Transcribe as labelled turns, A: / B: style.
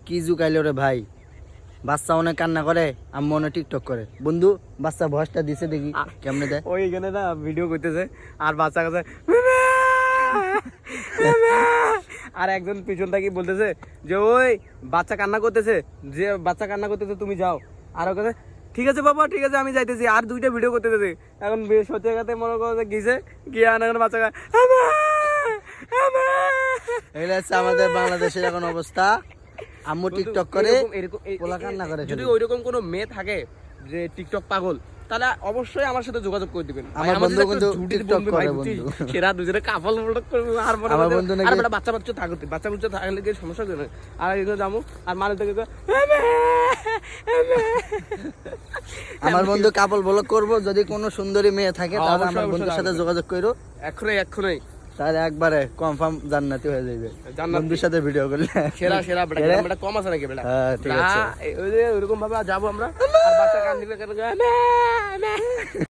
A: কি জুকাইলো রে ভাই, বাচ্চা অনেক কান্না করে, আম্মু অনেক টিকটক করে। বন্ধু বাচ্চা ভয়েসটা দিছে দেখি কেমনে দেয়।
B: ওই এখানে না ভিডিও করতেছে আর বাচ্চা কাছে আর একজন পিছন থেকে বলতেছে যে ওই বাচ্চা কান্না করতেছে, যে বাচ্চা কান্না করতেছে তুমি যাও। আর ও কাছে ঠিক আছে বাবা ঠিক আছে আমি যাইতেছি। আর দুইটা ভিডিও করতেছে। এখন সত্যি কথা মনে করছে গিয়েছে গিয়ে এখন বাচ্চা
A: এগুলো হচ্ছে আমাদের বাংলাদেশের এখন অবস্থা। আম্মু টিকটক করে, পোলা কান্না করে।
B: যদি ওইরকম কোনো মেয়ে থাকে যে টিকটক পাগল, তাহলে অবশ্যই আমার সাথে যোগাযোগ করে দিবেন।
A: আমার বন্ধু কিন্তু টিকটক করে বন্ধু।
B: সেরা দুজনে কাপল ফটো করবে। আর
A: আমার বন্ধু নাকি
B: আর বাচ্চা বাচ্চা থাকতে বাচ্চা বাচ্চা থাকলে কি সমস্যা করে। আর এগুলো যাবো আর মানে থেকে
A: আমার বন্ধু কাপল ব্লগ করব। যদি কোনো সুন্দরী মেয়ে থাকে তাহলে আমার বন্ধুর সাথে যোগাযোগ করো।
B: এক্ষুনি
A: তাহলে একবারে কনফার্ম জান্নাতি হয়ে যাবে বন্ধুর সাথে ভিডিও করলে।
B: সেরা বেটা কম আছে নাকি বেটা?
A: হ্যাঁ ঠিক আছে,
B: ওইরকম ভাবে যাবো আমরা। আর বাচ্চা কান দিলে